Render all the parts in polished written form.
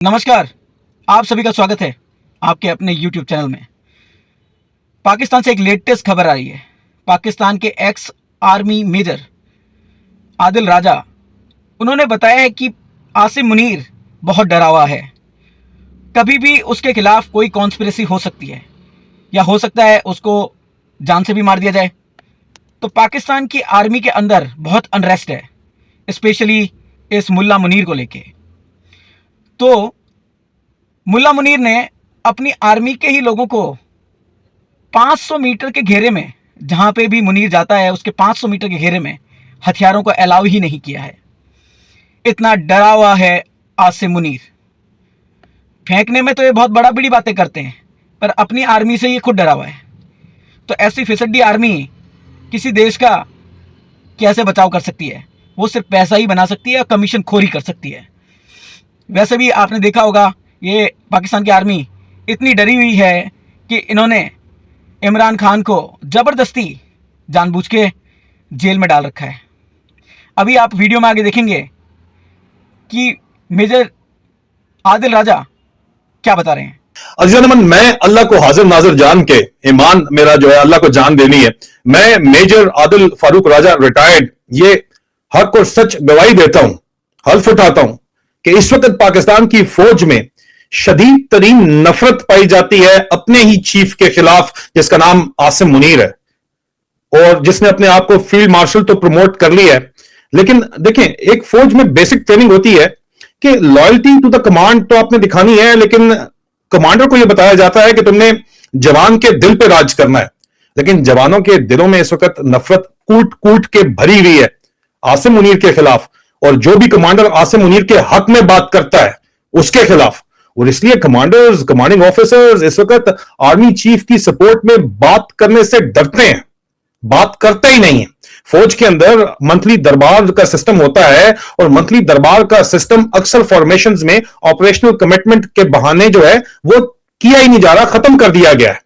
नमस्कार। आप सभी का स्वागत है आपके अपने YouTube चैनल में। पाकिस्तान से एक लेटेस्ट खबर आ रही है। पाकिस्तान के एक्स आर्मी मेजर आदिल राजा, उन्होंने बताया है कि आसिम मुनीर बहुत डरावा है। कभी भी उसके खिलाफ कोई कॉन्स्पिरेसी हो सकती है या हो सकता है उसको जान से भी मार दिया जाए। तो पाकिस्तान की आर्मी के अंदर बहुत अनरेस्ट है, स्पेशली इस मुल्ला मुनीर को लेके। तो मुल्ला मुनीर ने अपनी आर्मी के ही लोगों को 500 मीटर के घेरे में, जहां पे भी मुनीर जाता है उसके 500 मीटर के घेरे में हथियारों को अलाउ ही नहीं किया है। इतना डरा हुआ है आसिम मुनीर। फेंकने में तो ये बहुत बड़ी बातें करते हैं, पर अपनी आर्मी से ये खुद डरा हुआ है। तो ऐसी फिसड्डी आर्मी किसी देश का कैसे बचाव कर सकती है? वो सिर्फ पैसा ही बना सकती है और कमीशन खोरी कर सकती है। वैसे भी आपने देखा होगा, ये पाकिस्तान की आर्मी इतनी डरी हुई है कि इन्होंने इमरान खान को ज़बरदस्ती जानबूझ के जेल में डाल रखा है। अभी आप वीडियो में आगे देखेंगे कि मेजर आदिल राजा क्या बता रहे हैं। अजीज़, मैं अल्लाह को हाजिर नाजिर जान के, ईमान मेरा जो है अल्लाह को जान देनी है। मैं मेजर आदिल फारूक राजा रिटायर्ड ये हक और सच गवाही देता हूं, हल्फ उठाता हूं कि इस वक्त पाकिस्तान की फौज में शदीद तरीन नफरत पाई जाती है अपने ही चीफ के खिलाफ, जिसका नाम आसिम मुनीर है और जिसने अपने आप को फील्ड मार्शल तो प्रमोट कर लिया है। लेकिन देखें, एक फौज में बेसिक ट्रेनिंग होती है कि लॉयल्टी टू द कमांड तो आपने दिखानी है, लेकिन कमांडर को यह बताया जाता है कि तुमने जवान के दिल पे राज करना है। लेकिन जवानों के दिलों में इस वक्त नफरत कूट कूट के भरी हुई है आसिम मुनीर के खिलाफ, और जो भी कमांडर आसिम मुनीर के हक में बात करता है उसके खिलाफ। और इसलिए कमांडर्स, कमांडिंग ऑफिसर्स इस वक्त आर्मी चीफ की सपोर्ट में बात करने से डरते हैं, बात करते ही नहीं है। फौज के अंदर मंथली दरबार का सिस्टम होता है और मंथली दरबार का सिस्टम अक्सर फॉर्मेशंस में ऑपरेशनल कमिटमेंट के बहाने जो है वो किया ही नहीं जा रहा, खत्म कर दिया गया है।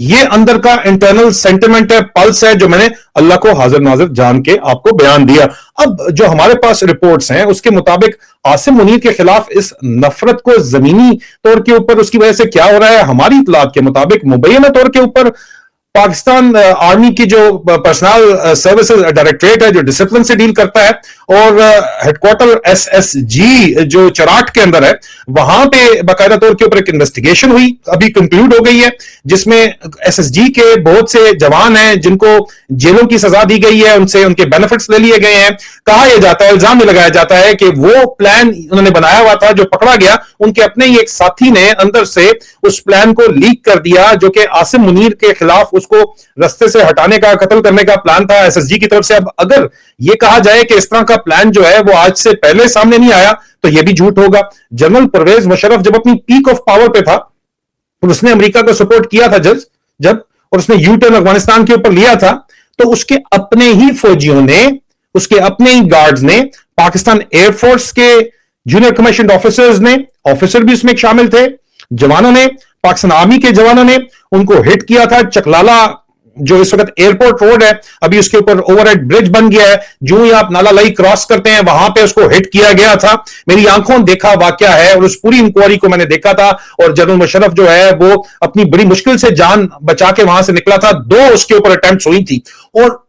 ये अंदर का इंटरनल सेंटिमेंट है, पल्स है, जो मैंने अल्लाह को हाजिर नाजिर जान के आपको बयान दिया। अब जो हमारे पास रिपोर्ट्स हैं उसके मुताबिक आसिम मुनीर के खिलाफ इस नफरत को जमीनी तौर के ऊपर उसकी वजह से क्या हो रहा है, हमारी इतलात के मुताबिक मुबैना तौर के ऊपर पाकिस्तान आर्मी की जो पर्सनल सर्विसेज डायरेक्टरेट है, जो डिसिप्लिन से डील करता है, और हेडक्वार्टर एसएसजी जो चराट के अंदर है, वहां पे बाकायदा तौर के ऊपर एक इन्वेस्टिगेशन हुई, अभी कंक्लूड हो गई है, जिसमें एसएसजी के बहुत से जवान हैं जिनको जेलों की सजा दी गई है, उनसे उनके बेनिफिट्स ले लिए गए हैं। कहा यह जाता है, इल्जाम भी लगाया जाता है कि वो प्लान उन्होंने बनाया हुआ था जो पकड़ा गया, उनके अपने ही एक साथी ने अंदर से उस प्लान को लीक कर दिया, जो कि आसिम मुनीर के खिलाफ उसको रास्ते से हटाने का, कत्ल करने का प्लान था एसएसजी की तरफ से। अब अगर यह कहा जाए कि इस तरह का प्लान जो है वो आज से पहले सामने नहीं आया, तो यह भी झूठ होगा। जनरल परवेज मुशर्रफ जब अपनी पीक ऑफ पावर पे था और उसने अमेरिका को सपोर्ट किया था जब और उसने यू टर्न अफगानिस्तान के ऊपर लिया था, तो उसके अपने ही फौजियों ने, उसके अपने ही गार्ड्स ने, पाकिस्तान एयरफोर्स के जूनियर कमीशन्ड ऑफिसर्स ने, ऑफिसर भी उसमें शामिल थे, जवानों ने, पाकिस्तान आर्मी के जवानों ने उनको हिट किया था। चकलाला जो इस वक्त एयरपोर्ट रोड है, अभी उसके ऊपर ओवरहेड ब्रिज बन गया है, जो ही आप नाला लाई क्रॉस करते हैं वहां पे उसको हिट किया गया था। मेरी आंखों देखा वाकया है और उस पूरी इंक्वायरी को मैंने देखा था। और जनरल मुशर्रफ जो है वो अपनी बड़ी मुश्किल से जान बचा के वहां से निकला था। 2 उसके ऊपर अटेम्प्ट हुई थी और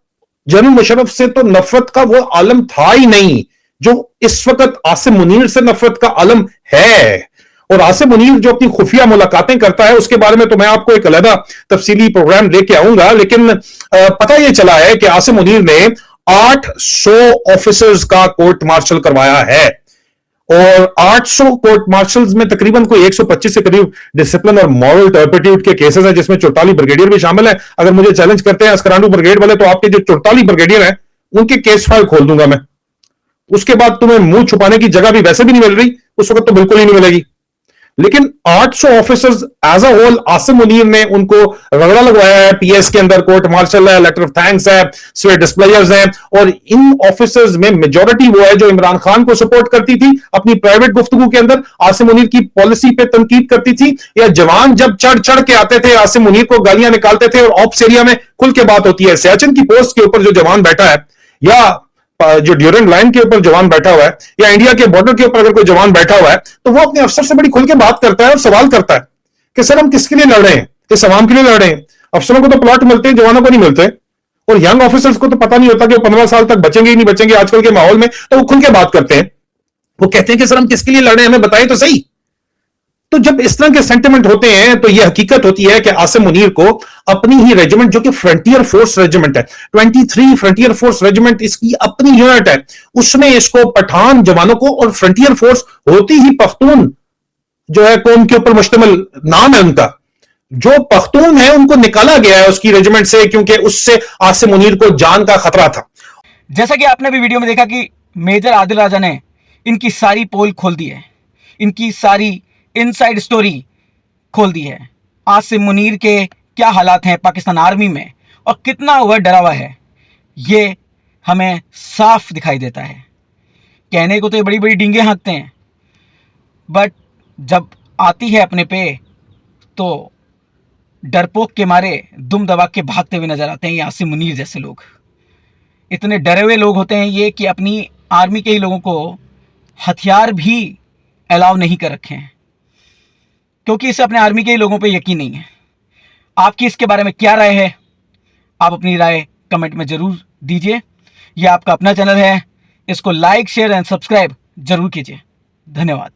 जनरल मुशर्रफ से तो नफरत का वो आलम था ही नहीं जो इस वक्त आसिम मुनीर से नफरत का आलम है। और आसिम मुनीर जो अपनी खुफिया मुलाकातें करता है उसके बारे में तो मैं आपको एक अलग तफसीली प्रोग्राम लेके आऊंगा, लेकिन पता यह चला है कि आसिम मुनीर ने 800 ऑफिसर्स का कोर्ट मार्शल करवाया है और 800 कोर्ट मार्शल्स में तकरीबन कोई 125 से करीब डिसिप्लिन और मॉरल टर्पिट्यूड के केसेस हैं, जिसमें 44 ब्रिगेडियर भी शामिल है। अगर मुझे चैलेंज करते हैं अस्करांडू ब्रिगेड वाले, तो आपके जो 44 ब्रिगेडियर हैं उनके केस फाइल खोल दूंगा मैं। उसके बाद तुम्हें मुंह छुपाने की जगह भी वैसे भी नहीं मिल रही, उस वक्त तो बिल्कुल ही नहीं मिलेगी। लेकिन 800 officers as a whole Asim Munir ने उनको रगड़ा लगवाया है। पीएस के अंदर कोर्ट मार्शल है, लेटर ऑफ थैंक्स है, स्वेट डिस्प्लेयर्स हैं, और इन ऑफिसर्स में मेजॉरिटी वो है जो इमरान खान को सपोर्ट करती थी। अपनी प्राइवेट गुफ्तगू के अंदर आसिम मुनीर की पॉलिसी पे तनकीद करती थी, या जवान जब चढ़ चढ़ के आते थे आसिम मुनीर को गालियां निकालते थे। और ऑप्स एरिया में खुल के बात होती है, सियाचिन की पोस्ट के ऊपर जो जवान बैठा है, या जो ड्यूरेंट लाइन के ऊपर जवान बैठा हुआ है या इंडिया के बॉर्डर के ऊपर अगर कोई जवान बैठा हुआ है, तो वो अपने अफसर से बड़ी खुल के बात करता है और सवाल करता है कि सर हम किसके लिए लड़ रहे हैं, किस अवाम के लिए लड़ रहे हैं। अफसरों को तो प्लॉट मिलते हैं, जवानों को नहीं मिलते। और यंग ऑफिसर्स को तो पता नहीं होता कि वो 15 साल तक बचेंगे ही नहीं बचेंगे आजकल के माहौल में, तो वो खुल के बात करते हैं। वो कहते हैं कि सर हम किसके लिए लड़ रहे हैं, हमें बताएं तो सही। तो जब इस तरह के सेंटिमेंट होते हैं तो यह हकीकत होती है कि आसिम मुनीर को अपनी ही रेजिमेंट, जो कि फ्रंटियर फोर्स रेजिमेंट है, 23 फ्रंटियर फोर्स रेजिमेंट इसकी अपनी यूनिट है, उसने इसको पठान जवानों को, और फ्रंटियर फोर्स होती ही पख्तून जो है कौम के ऊपर मुश्तमिल नाम है उनका, जो पख्तून है उनको निकाला गया है उसकी रेजिमेंट से, क्योंकि उससे आसिम मुनीर को जान का खतरा था। जैसा कि आपने भी वीडियो में देखा कि मेजर आदिल राजा ने इनकी सारी पोल खोल दी है, इनकी सारी इनसाइड स्टोरी खोल दी है। आसिम मुनीर के क्या हालात हैं पाकिस्तान आर्मी में और कितना वह डरा हुआ है, ये हमें साफ दिखाई देता है। कहने को तो ये बड़ी बड़ी डींगे हाँकते हैं, बट जब आती है अपने पे तो डरपोक के मारे दुम दबा के भागते हुए नजर आते हैं ये आसिम मुनीर जैसे लोग। इतने डरे हुए लोग होते हैं ये कि अपनी आर्मी के ही लोगों को हथियार भी अलाउ नहीं कर रखे हैं, क्योंकि इसे अपने आर्मी के ही लोगों पे यकीन नहीं है। आपकी इसके बारे में क्या राय है? आप अपनी राय कमेंट में ज़रूर दीजिए। यह आपका अपना चैनल है, इसको लाइक शेयर एंड सब्सक्राइब जरूर कीजिए। धन्यवाद।